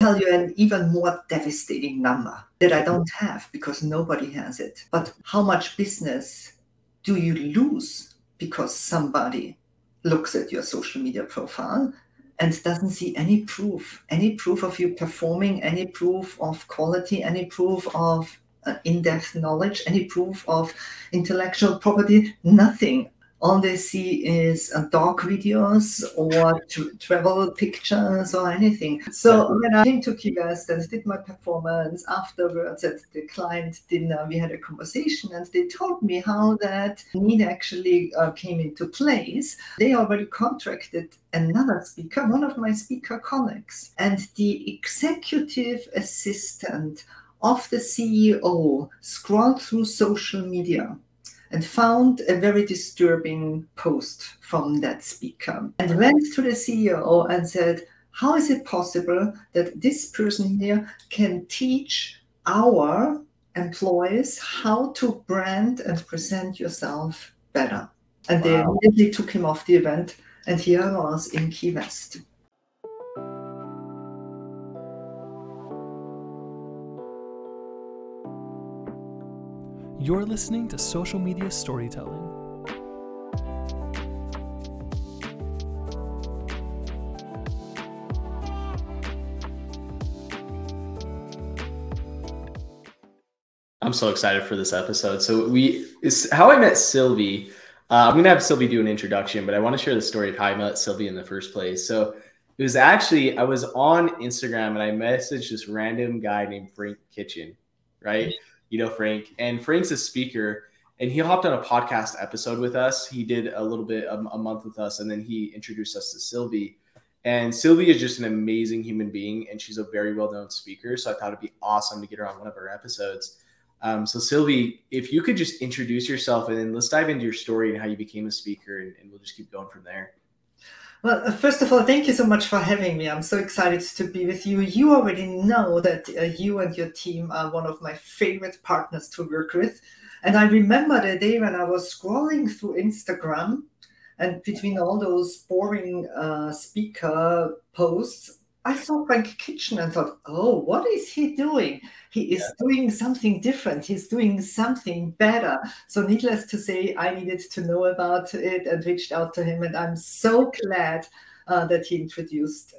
tell you an even more devastating number that I don't have because nobody has it. But how much business do you lose because somebody looks at your social media profile and doesn't see any proof of you performing, any proof of quality, any proof of in-depth knowledge, any proof of intellectual property? Nothing. All they see is dog videos or travel pictures or anything. So when I came to Key West and did my performance afterwards at the client dinner, we had a conversation and they told me how that need actually came into place. They already contracted another speaker, one of my speaker colleagues, and the executive assistant of the CEO scrolled through social media and found a very disturbing post from that speaker and went to the CEO and said, how is it possible that this person here can teach our employees how to brand and present yourself better? And they immediately took him off the event, and here I was in Key West. You're listening to Social Media Storytelling. I'm so excited for this episode. So how I met Sylvie. I'm going to have Sylvie do an introduction, but I want to share the story of how I met Sylvie in the first place. So it was actually, I was on Instagram and I messaged this random guy named Frank Kitchen, right? You know, Frank, and Frank's a speaker and he hopped on a podcast episode with us. He did a little bit, a month with us, and then he introduced us to Sylvie. And Sylvie is just an amazing human being and she's a very well-known speaker. So I thought it'd be awesome to get her on one of our episodes. So Sylvie, if you could just introduce yourself and then let's dive into your story and how you became a speaker, and we'll just keep going from there. Well, first of all, thank you so much for having me. I'm so excited to be with you. You already know that you and your team are one of my favorite partners to work with. And I remember the day when I was scrolling through Instagram and between all those boring speaker posts, I saw Frank Kitchen and thought, oh, what is he doing? He is doing something different. He's doing something better. So needless to say, I needed to know about it and reached out to him. And I'm so glad that he introduced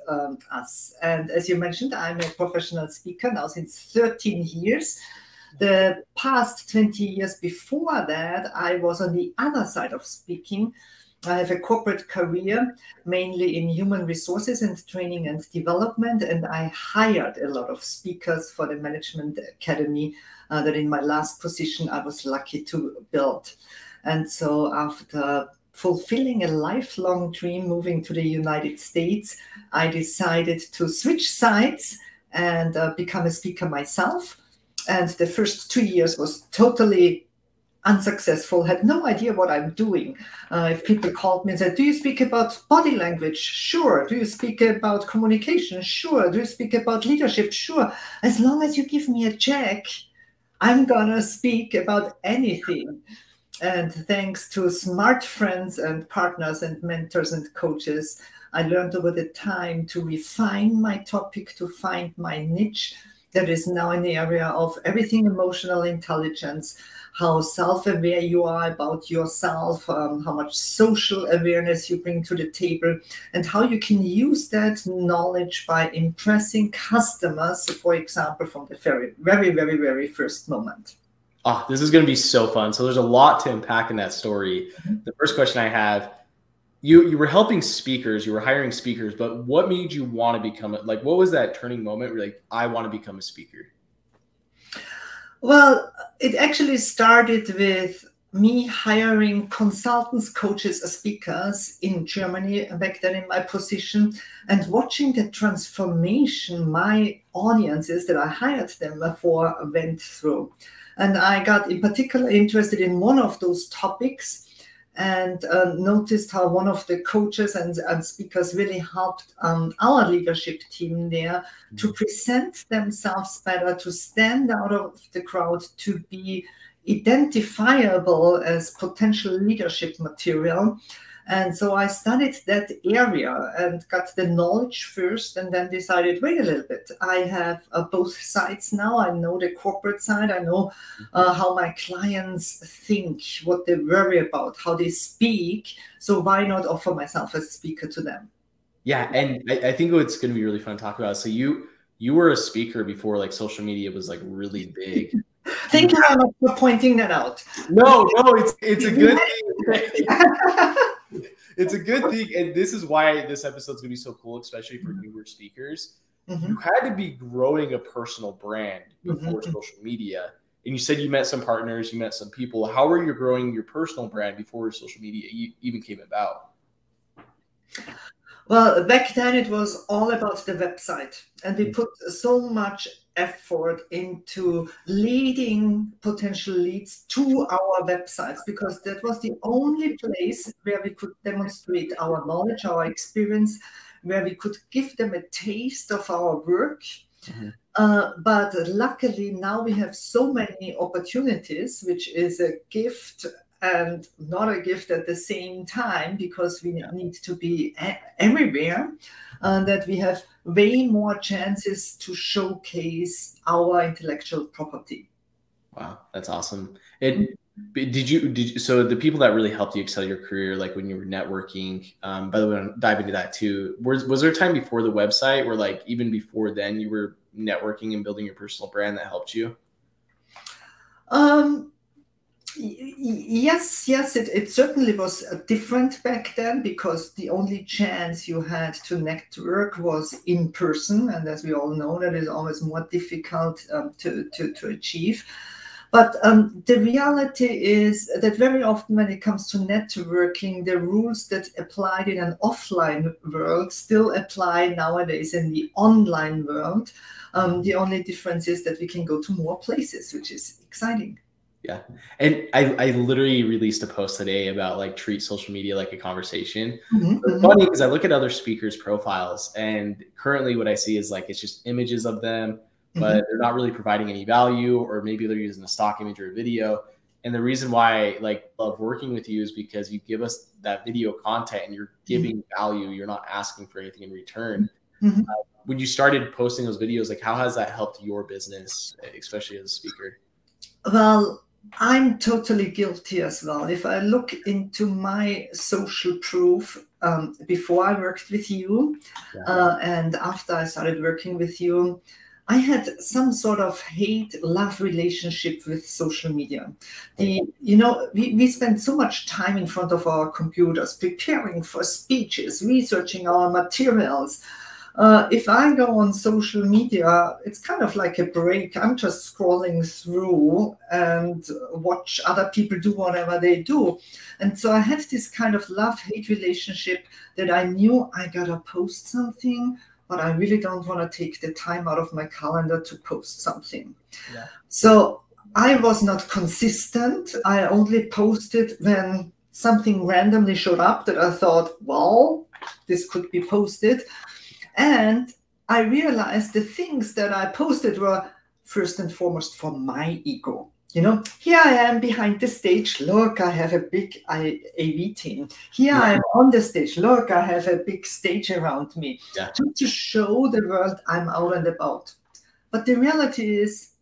us. And as you mentioned, I'm a professional speaker now since 13 years. The past 20 years before that, I was on the other side of speaking. I have a corporate career, mainly in human resources and training and development, and I hired a lot of speakers for the Management Academy that in my last position I was lucky to build. And so after fulfilling a lifelong dream, moving to the United States, I decided to switch sides and become a speaker myself. And the first 2 years was totally unsuccessful, had no idea what I'm doing. If people called me and said, do you speak about body language? Sure. Do you speak about communication? Sure. Do you speak about leadership? Sure. As long as you give me a check, I'm gonna speak about anything. And thanks to smart friends and partners and mentors and coaches, I learned over the time to refine my topic, to find my niche. That is now in the area of everything emotional intelligence, how self-aware you are about yourself, how much social awareness you bring to the table, and how you can use that knowledge by impressing customers, for example, from the very first moment. Oh, this is going to be so fun. So there's a lot to unpack in that story. Mm-hmm. The first question I have, you were helping speakers, you were hiring speakers, but what made you want to become like, what was that turning moment where like, I want to become a speaker? Well, it actually started with me hiring consultants, coaches, speakers in Germany back then in my position, and watching the transformation my audiences that I hired them for went through. And I got in particular interested in one of those topics and noticed how one of the coaches and speakers really helped our leadership team there to present themselves better, to stand out of the crowd, to be identifiable as potential leadership material. And so I studied that area and got the knowledge first, and then decided, wait a little bit, I have both sides now. I know the corporate side. I know how my clients think, what they worry about, how they speak. So why not offer myself as a speaker to them? Yeah, and I think what's going to be really fun to talk about. So you were a speaker before like social media was like really big. Thank you very much for pointing that out. No, it's a good thing. It's a good thing, and this is why this episode's gonna be so cool, especially for newer speakers. You had to be growing a personal brand before social media, and you said you met some partners, you met some people. How were you growing your personal brand before social media even came about? Well, back then it was all about the website, and we put so much effort into leading potential leads to our websites, because that was the only place where we could demonstrate our knowledge, our experience, where we could give them a taste of our work. But luckily now we have so many opportunities, which is a gift and not a gift at the same time, because we need to be everywhere, that we have way more chances to showcase our intellectual property. Wow, that's awesome. And did you so the people that really helped you excel your career, like when you were networking, by the way, I'm diving into that too. Was there a time before the website where like even before then you were networking and building your personal brand that helped you? Yes, it certainly was different back then, because the only chance you had to network was in person, and as we all know, that is always more difficult to achieve. But the reality is that very often when it comes to networking, the rules that applied in an offline world still apply nowadays in the online world. The only difference is that we can go to more places, which is exciting. Yeah. And I literally released a post today about like treat social media like a conversation. It's funny because I look at other speakers' profiles, and currently what I see is like it's just images of them, but they're not really providing any value, or maybe they're using a stock image or a video. And the reason why I like love working with you is because you give us that video content and you're giving value. You're not asking for anything in return. When you started posting those videos, like how has that helped your business, especially as a speaker? Well, I'm totally guilty as well. If I look into my social proof, before I worked with you, and after I started working with you, I had some sort of hate-love relationship with social media. We spend so much time in front of our computers, preparing for speeches, researching our materials. If I go on social media, it's kind of like a break. I'm just scrolling through and watch other people do whatever they do. And so I had this kind of love-hate relationship that I knew I gotta post something, but I really don't want to take the time out of my calendar to post something. So I was not consistent. I only posted when something randomly showed up that I thought, well, this could be posted. And I realized the things that I posted were first and foremost for my ego. Here I am behind the stage. Look, I have a big AV team. Here I am on the stage. Look, I have a big stage around me. To show the world I'm out and about. But the reality is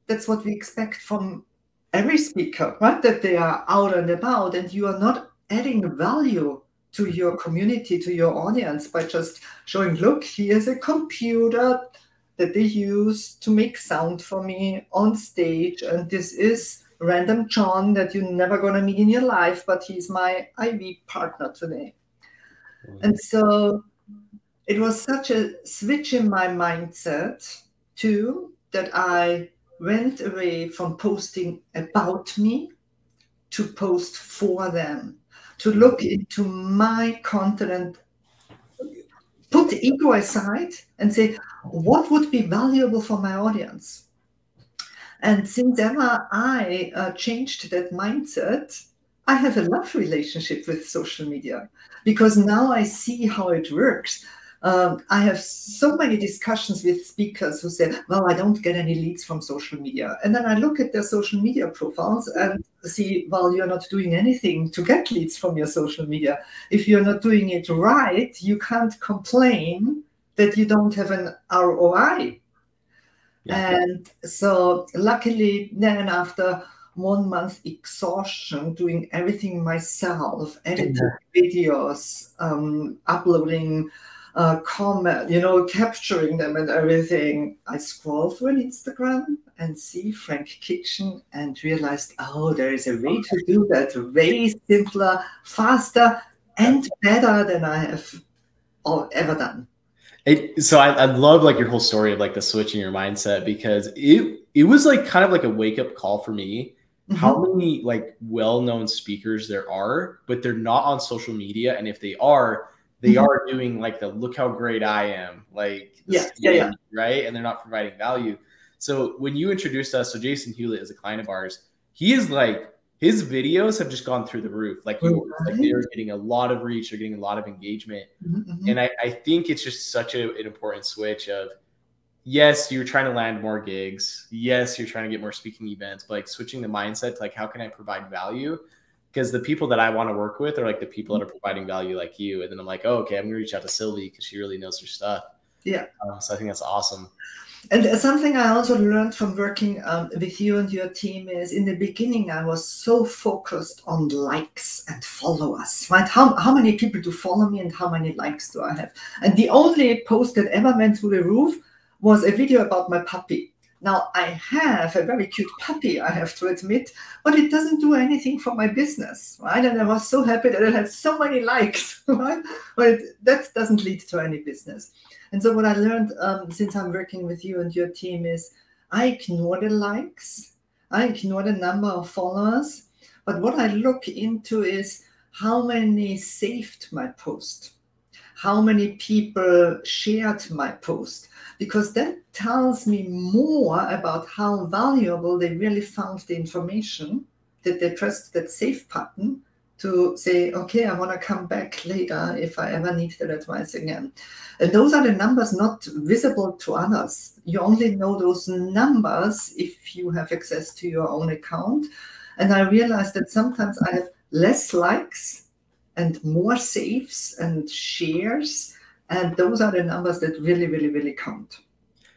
that's what we expect from every speaker, right? That they are out and about, and you are not adding value to your community, to your audience, by just showing, look, here's a computer that they use to make sound for me on stage, and this is random John that you're never going to meet in your life, but he's my IV partner today. And so it was such a switch in my mindset too, that I went away from posting about me to post for them, to look into my content and put the ego aside and say, what would be valuable for my audience? And since ever I changed that mindset, I have a love relationship with social media, because now I see how it works. I have so many discussions with speakers who say, well, I don't get any leads from social media. And then I look at their social media profiles and see, well, you're not doing anything to get leads from your social media. If you're not doing it right, you can't complain that you don't have an ROI. Yeah. And so luckily then after 1 month exhaustion, doing everything myself, editing videos, uploading comment, capturing them and everything, I scroll through an Instagram and see Frank Kitchen and realized, oh, there is a way to do that, way simpler, faster, and better than I have ever done. So I love like your whole story of like the switch in your mindset, because it was like kind of like a wake up call for me. Mm-hmm. How many like well-known speakers there are, but they're not on social media. And if they are, they are doing like the look how great I am, like stage, right? And they're not providing value. So when you introduced us, so Jason Hewlett is a client of ours. He is like, his videos have just gone through the roof. Like yours, like they're getting a lot of reach, they're getting a lot of engagement. Mm-hmm. And I think it's just such an important switch of, yes, you're trying to land more gigs. Yes, you're trying to get more speaking events, but like switching the mindset to like, how can I provide value? Because the people that I want to work with are like the people that are providing value like you. And then I'm like, oh, okay, I'm going to reach out to Sylvie because she really knows her stuff. Yeah. So I think that's awesome. And something I also learned from working with you and your team is, in the beginning, I was so focused on likes and followers, right? How many people do follow me and how many likes do I have? And the only post that ever went through the roof was a video about my puppy. Now, I have a very cute puppy, I have to admit, but it doesn't do anything for my business, right? And I was so happy that it had so many likes, right? But that doesn't lead to any business. And so what I learned since I'm working with you and your team is, I ignore the likes, I ignore the number of followers, but what I look into is how many saved my post, how many people shared my post, because that tells me more about how valuable they really found the information, that they pressed that save button to say, okay, I want to come back later if I ever need that advice again. And those are the numbers not visible to others. You only know those numbers if you have access to your own account. And I realized that sometimes I have less likes and more saves and shares. And those are the numbers that really, really, really count.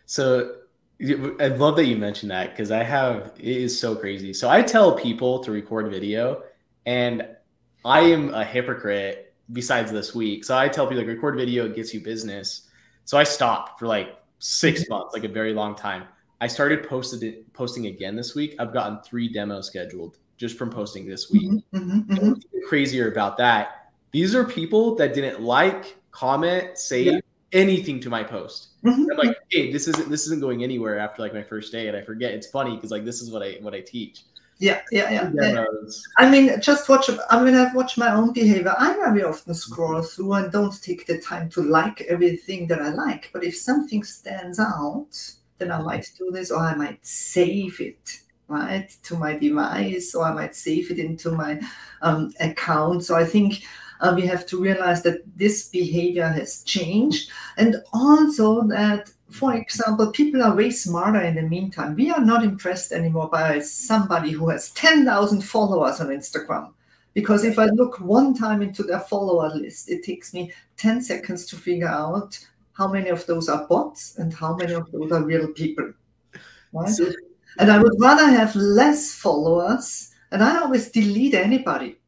So I love that you mentioned that, because it is so crazy. So I tell people to record video, and I am a hypocrite besides this week. So I tell people like, record video, it gets you business. So I stopped for like 6 months, like a very long time. I started posting again this week. I've gotten 3 demos scheduled just from posting this week. And what's even crazier about that, these are people that didn't like, comment, save anything to my post. I'm like, hey, this isn't going anywhere after like my first day. And I forget. It's funny because like this is what I teach. Yeah. I mean, just watch. I mean, I've watched my own behavior. I very often scroll through and don't take the time to like everything that I like. But if something stands out, then I might do this, or I might save it, right, to my device, or I might save it into my account. So I think we have to realize that this behavior has changed, and also that, for example, people are way smarter in the meantime. We are not impressed anymore by somebody who has 10,000 followers on Instagram. Because if I look one time into their follower list, it takes me 10 seconds to figure out how many of those are bots and how many of those are real people. Right? And I would rather have less followers, and I always delete anybody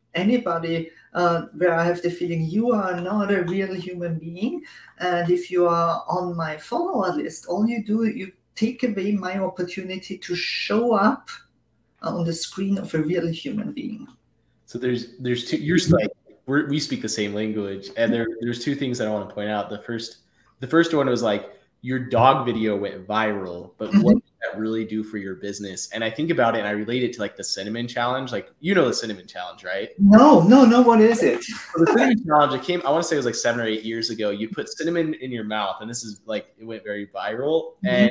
where I have the feeling you are not a real human being. And if you are on my follower list, all you do, you take away my opportunity to show up on the screen of a real human being. So there's 2, you're like, we speak the same language, and there's 2 things I want to point out. The first one was like, your dog video went viral, but what did that really do for your business? And I think about it and I relate it to like the cinnamon challenge. Like, you know the cinnamon challenge, right? No. What is it? So the cinnamon challenge, I want to say it was like 7 or 8 years ago. You put cinnamon in your mouth, and this is like, it went very viral. And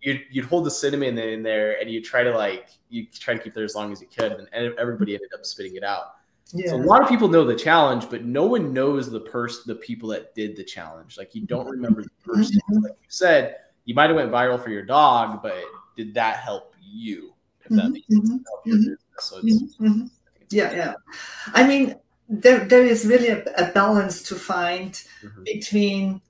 you'd hold the cinnamon in there, and you try to keep there as long as you could. And everybody ended up spitting it out. So a Yeah. lot of people know the challenge, but no one knows the people that did the challenge. Like, you don't remember the person. Like you said, you might have went viral for your dog, but did that help you? If that makes sense, help your business. So it's Yeah. I mean, there is really a balance to find between,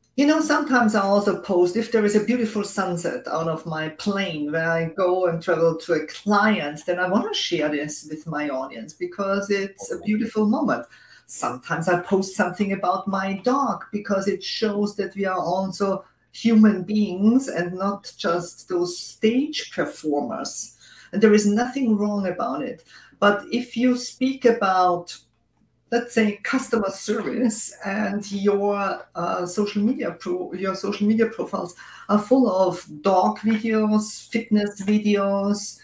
sometimes I also post if there is a beautiful sunset out of my plane where I go and travel to a client, then I want to share this with my audience because it's a beautiful moment. Sometimes I post something about my dog because it shows that we are also human beings and not just those stage performers. And there is nothing wrong about it. But if you speak about, let's say, customer service, and your social media profiles are full of dog videos, fitness videos,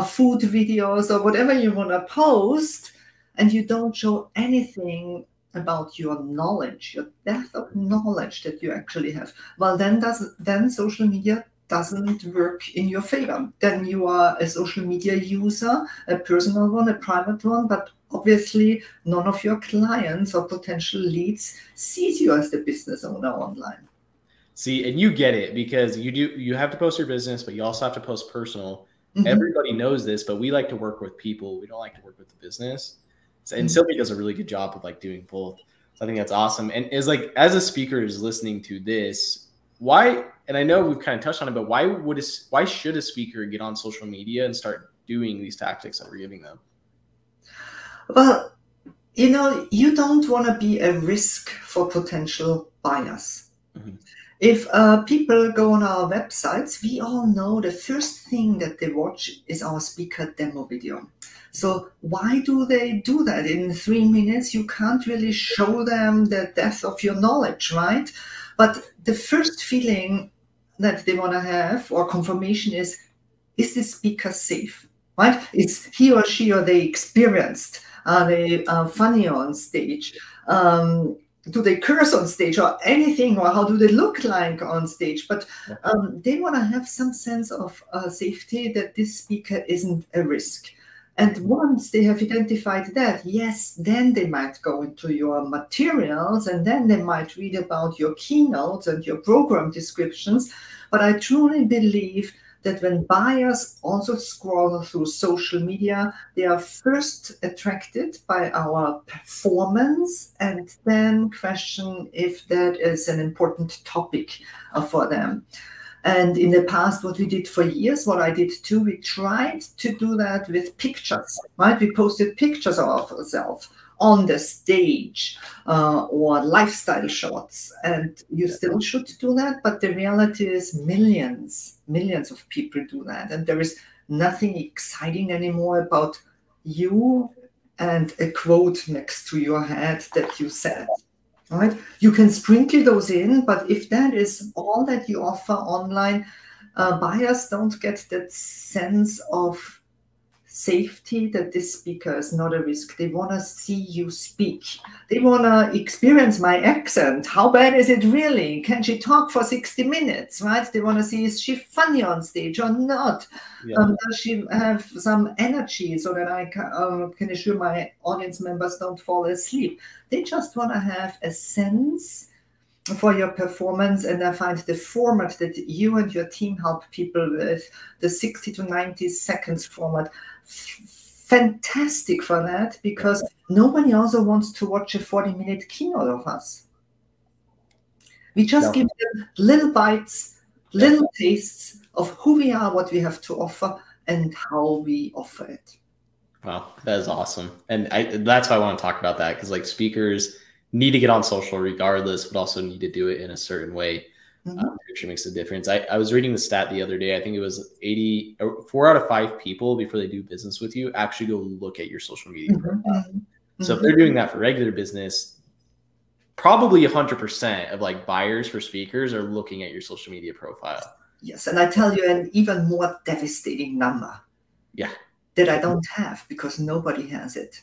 food videos, or whatever you want to post, and you don't show anything about your knowledge, your depth of knowledge that you actually have, well, then social media doesn't work in your favor. Then you are a social media user, a personal one, a private one, but obviously none of your clients or potential leads sees you as the business owner online. See, and you get it, because you have to post your business, but you also have to post personal. Everybody knows this, but we like to work with people. We don't like to work with the business. And Sylvie does a really good job of like doing both. So I think that's awesome. And is like, as a speaker is listening to this, why, and I know we've kind of touched on it, but why should a speaker get on social media and start doing these tactics that we're giving them? Well, you don't want to be a risk for potential buyers. If people go on our websites, we all know the first thing that they watch is our speaker demo video. So why do they do that? In 3 minutes, you can't really show them the depth of your knowledge, right? But the first feeling that they want to have, or confirmation, is this speaker safe, right? Is he or she, or they experienced? Are they funny on stage? Do they curse on stage or anything? Or how do they look like on stage? But they want to have some sense of safety, that this speaker isn't a risk. And once they have identified that, yes, then they might go into your materials, and then they might read about your keynotes and your program descriptions. But I truly believe that when buyers also scroll through social media, they are first attracted by our performance and then question if that is an important topic for them. And in the past, what we did for years, what I did too, we tried to do that with pictures, right? We posted pictures of ourselves on the stage or lifestyle shots. And you still should do that. But the reality is millions of people do that. And there is nothing exciting anymore about you and a quote next to your head that you said. Right? You can sprinkle those in, but if that is all that you offer online, buyers don't get that sense of safety that this speaker is not a risk. They want to see you speak. They want to experience my accent. How bad is it really? Can she talk for 60 minutes, right? They want to see, is she funny on stage or not? Does she have some energy so that I can assure my audience members don't fall asleep? They just want to have a sense for your performance, and I find the format that you and your team help people with, the 60 to 90 seconds format, fantastic for that, because nobody also wants to watch a 40-minute keynote of us. We just give them little bites, little tastes of who we are, what we have to offer, and how we offer it. Wow, that is awesome. And that's why I want to talk about that, because like speakers need to get on social regardless, but also need to do it in a certain way. Which makes a difference. I was reading the stat the other day. I think it was 4 out of 5 people before they do business with you actually go look at your social media profile. So if they're doing that for regular business, probably 100% of like buyers for speakers are looking at your social media profile. Yes, and I tell you an even more devastating number. That I don't have, because nobody has it.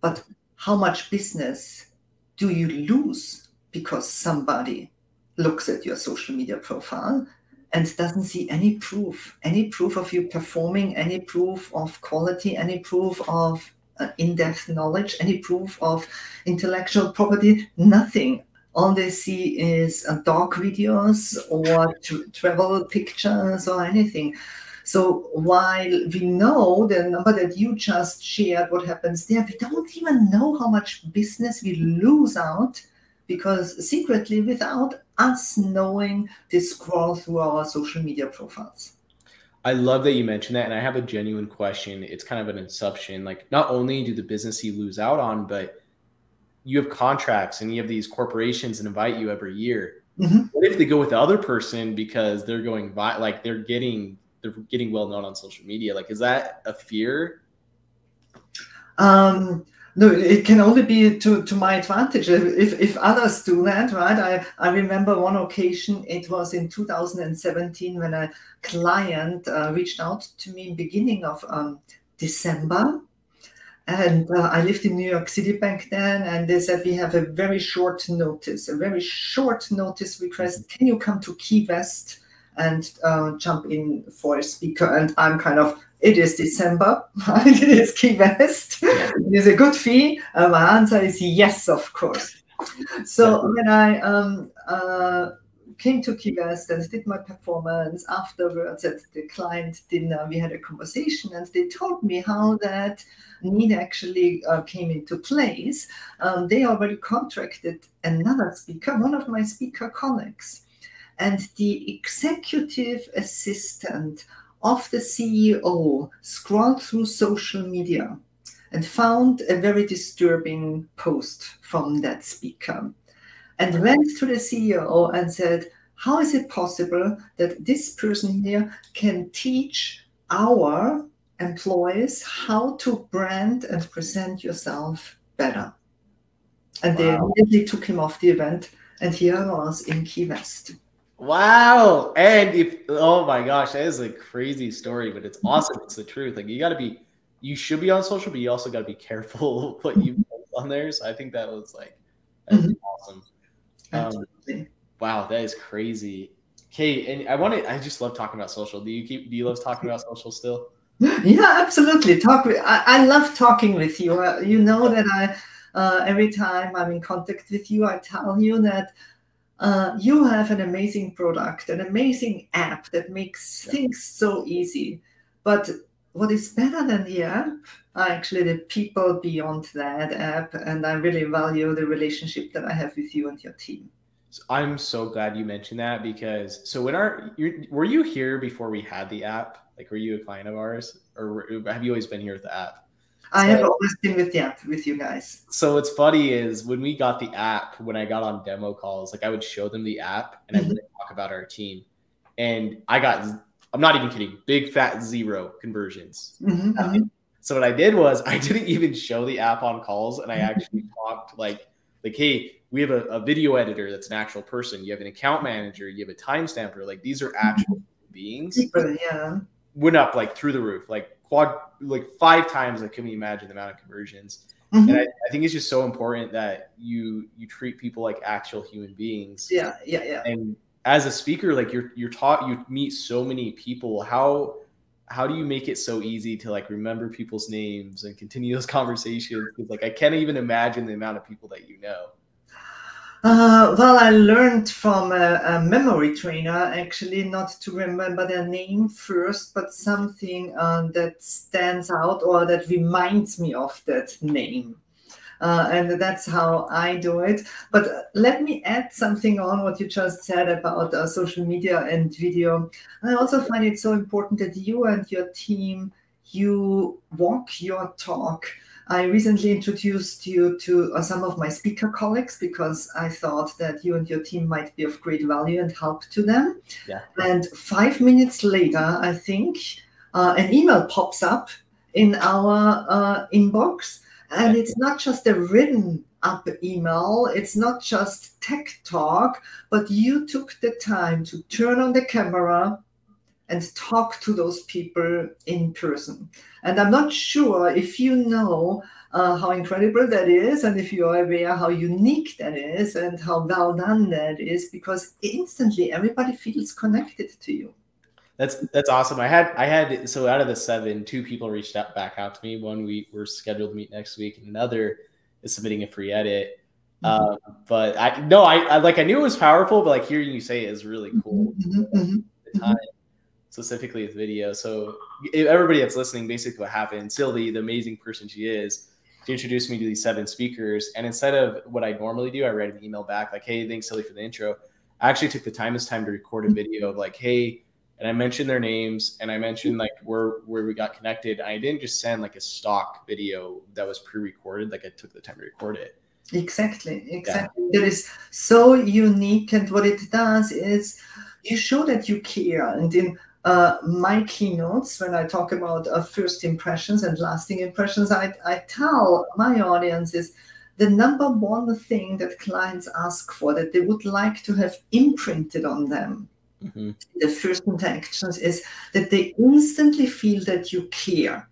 But how much business do you lose because somebody looks at your social media profile and doesn't see any proof of you performing, any proof of quality, any proof of in-depth knowledge, any proof of intellectual property, nothing. All they see is dog videos or travel pictures or anything. So while we know the number that you just shared, what happens there, we don't even know how much business we lose out, because secretly, without us knowing, they scroll through our social media profiles. I love that you mentioned that. And I have a genuine question. It's kind of an assumption. Like, not only do the business you lose out on, but you have contracts and you have these corporations that invite you every year. Mm-hmm. What if they go with the other person because they're going by, like they're getting well known on social media? Like, is that a fear? No, it can only be to my advantage if others do that, right? I remember one occasion, it was in 2017, when a client reached out to me in beginning of December. And I lived in New York City back then, and they said, we have a very short notice request. Can you come to Key West and jump in for a speaker? And I'm kind of, it is December, right? It is Key West. It is a good fee. My answer is yes, of course. So when I came to Key West and did my performance, afterwards at the client dinner, we had a conversation, and they told me how that need actually came into place. They already contracted another speaker, one of my speaker colleagues, and the executive assistant of the CEO scrolled through social media and found a very disturbing post from that speaker, and went to the CEO and said, how is it possible that this person here can teach our employees how to brand and present yourself better? And they immediately took him off the event, and here I was in Key West. Wow. And oh my gosh, that is a crazy story, but it's awesome. It's the truth. Like, you should be on social, but you also got to be careful what you post on there. So I think that was awesome. Wow, that is crazy. Okay, and I just love talking about social. Do you love talking about social still? Yeah, absolutely. I love talking with you. You know that I every time I'm in contact with you, I tell you that you have an amazing product, an amazing app that makes things so easy. But what is better than the app are actually the people beyond that app, and I really value the relationship that I have with you and your team. So I'm so glad you mentioned that, because were you here before we had the app? Like, were you a client of ours, or have you always been here with the app? I have always been with the app with you guys. So what's funny is when we got the app, when I got on demo calls, like I would show them the app and I would talk about our team, and I'm not even kidding, big fat 0 conversions. So what I did was I didn't even show the app on calls, and I actually talked like, hey, we have a video editor that's an actual person. You have an account manager. You have a timestamper. Like, these are actual beings. Yeah. Went up like through the roof, like 5 times. I couldn't imagine the amount of conversions. And I think it's just so important that you treat people like actual human beings. Yeah. And as a speaker, like you're taught, you meet so many people. How do you make it so easy to like remember people's names and continue those conversations? Because like I can't even imagine the amount of people that you know. Well, I learned from a memory trainer actually not to remember their name first, but something that stands out or that reminds me of that name. And that's how I do it. But let me add something on what you just said about social media and video. I also find it so important that you and your team, you walk your talk. I recently introduced you to some of my speaker colleagues because I thought that you and your team might be of great value and help to them. Yeah. And 5 minutes later, I think, an email pops up in our inbox. And it's not just a written up email, it's not just tech talk, but you took the time to turn on the camera and talk to those people in person. And I'm not sure if you know how incredible that is, and if you are aware how unique that is and how well done that is, because instantly everybody feels connected to you. That's awesome. I had so out of the 7, 2 people reached out back out to me. One we were scheduled to meet next week, and another is submitting a free edit. But I knew it was powerful, but like hearing you say it is really cool. The time, specifically with video. So everybody that's listening, basically what happened, Sylvie, the amazing person she is, she introduced me to these 7 speakers. And instead of what I normally do, I write an email back like, hey, thanks Sylvie for the intro. I actually took the time this time to record a video of like, hey, and I mentioned their names and I mentioned like where we got connected. I didn't just send like a stock video that was pre-recorded. Like I took the time to record it. Exactly. Yeah. That is so unique. And what it does is you show that you care. And in my keynotes, when I talk about first impressions and lasting impressions, I tell my audiences the number one thing that clients ask for, that they would like to have imprinted on them, the first interactions, is that they instantly feel that you care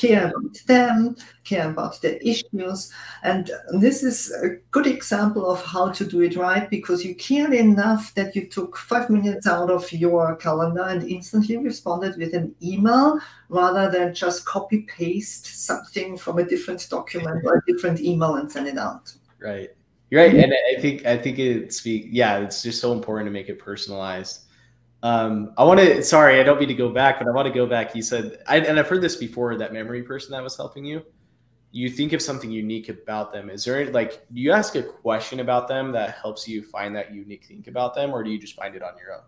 about them, care about their issues. And this is a good example of how to do it right, because you care enough that you took 5 minutes out of your calendar and instantly responded with an email, rather than just copy paste something from a different document or a different email and send it out. Right. You're right. And I think it's just so important to make it personalized. Sorry, I don't mean to go back, but I want to go back. You said, and I've heard this before, that memory person that was helping you, you think of something unique about them. Is there like, do you ask a question about them that helps you find that unique thing about them, or do you just find it on your own?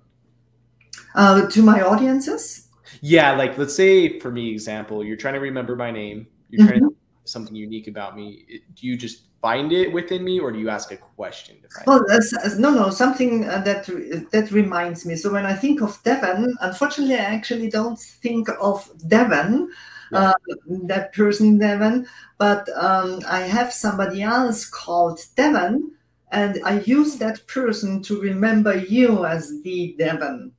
To my audiences? Yeah. Like, let's say for me, example, you're trying to remember my name. You're trying to think of something unique about me. Do you just find it within me, or do you ask a question to find it? No, something that reminds me. So when I think of Devon, unfortunately, I actually don't think of Devon, that person Devon, but I have somebody else called Devon, and I use that person to remember you as the Devon.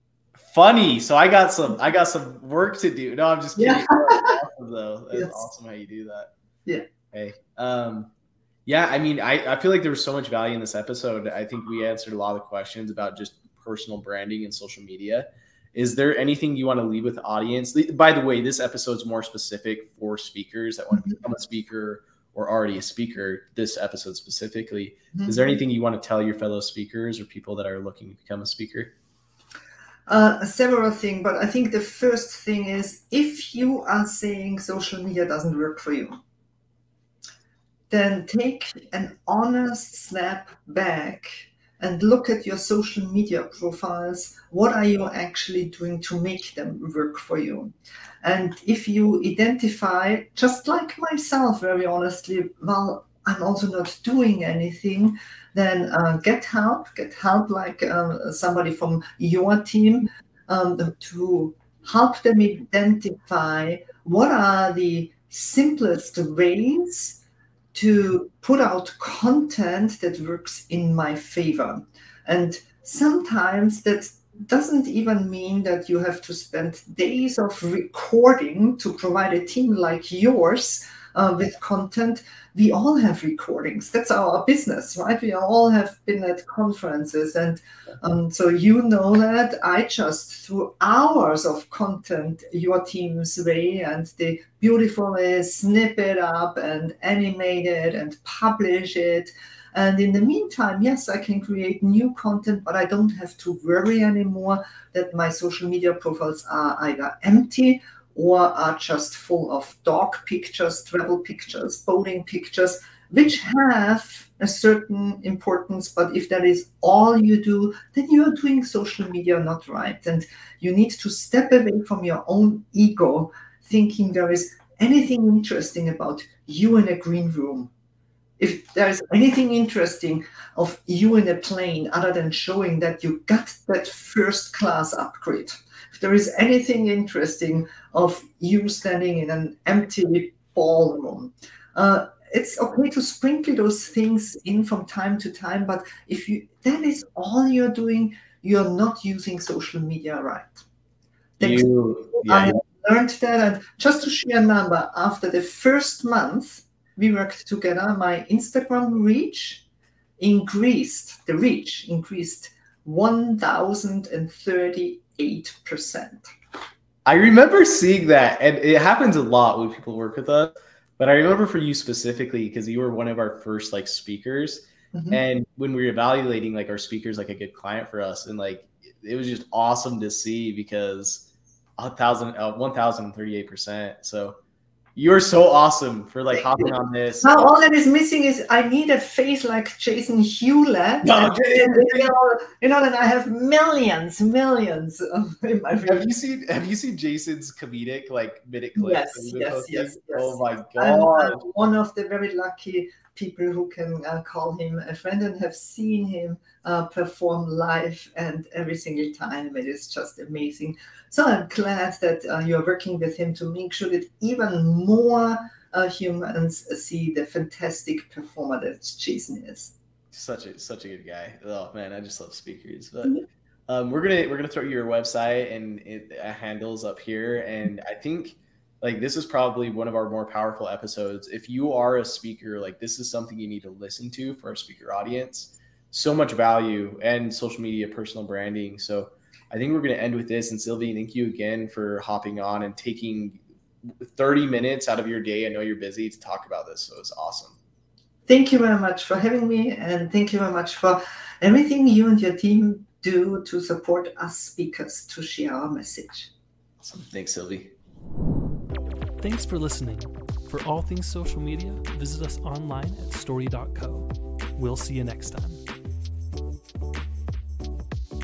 Funny. So I got some work to do. No, I'm just kidding. Yeah. That's awesome, though. That's awesome how you do that. Yeah. Hey. Yeah, I mean, I feel like there was so much value in this episode. I think we answered a lot of questions about just personal branding and social media. Is there anything you want to leave with the audience? By the way, this episode's more specific for speakers that want to become a speaker or already a speaker, this episode specifically. Is there anything you want to tell your fellow speakers or people that are looking to become a speaker? Several things, but I think the first thing is, if you are saying social media doesn't work for you, then take an honest step back and look at your social media profiles. What are you actually doing to make them work for you? And if you identify, just like myself, very honestly, well, I'm also not doing anything, then get help like somebody from your team to help them identify what are the simplest ways to put out content that works in my favor. And sometimes that doesn't even mean that you have to spend days of recording to provide a team like yours with content. We all have recordings. That's our business, right? We all have been at conferences. And so you know that I just threw hours of content your team's way, and they beautifully snip it up and animate it and publish it. And in the meantime, yes, I can create new content, but I don't have to worry anymore that my social media profiles are either empty or are just full of dog pictures, travel pictures, boating pictures, which have a certain importance. But if that is all you do, then you are doing social media not right. And you need to step away from your own ego, thinking there is anything interesting about you in a green room. If there's anything interesting of you in a plane other than showing that you got that first class upgrade, if there is anything interesting of you standing in an empty ballroom, it's okay to sprinkle those things in from time to time. But if that is all you're doing, you're not using social media right. I have learned that. And just to share a number, after the first month we worked together, my Instagram reach increased 1,038%. 8%. I remember seeing that, and it happens a lot when people work with us. But I remember for you specifically, because you were one of our first like speakers, and when we were evaluating like our speakers, like a good client for us, and like it was just awesome to see because 1,038%. So you're so awesome for like hopping on this. Now all that is missing is I need a face like Jason Hewlett. No, and I have millions in my Have you seen Jason's comedic like minute clips? Yes. Oh my god! I'm one of the very lucky people who can call him a friend and have seen him perform live, and every single time it is just amazing. So I'm glad that you're working with him to make sure that even more humans see the fantastic performer that Jason is. Such a good guy. Oh man, I just love speakers. But we're gonna throw your website and handles up here, and I think like this is probably one of our more powerful episodes. If you are a speaker, like this is something you need to listen to for our speaker audience. So much value and social media, personal branding. So I think we're going to end with this. And Sylvie, thank you again for hopping on and taking 30 minutes out of your day. I know you're busy to talk about this. So it's awesome. Thank you very much for having me. And thank you very much for everything you and your team do to support us speakers to share our message. Awesome. Thanks, Sylvie. Thanks for listening. For all things social media, visit us online at storyy.co. We'll see you next time.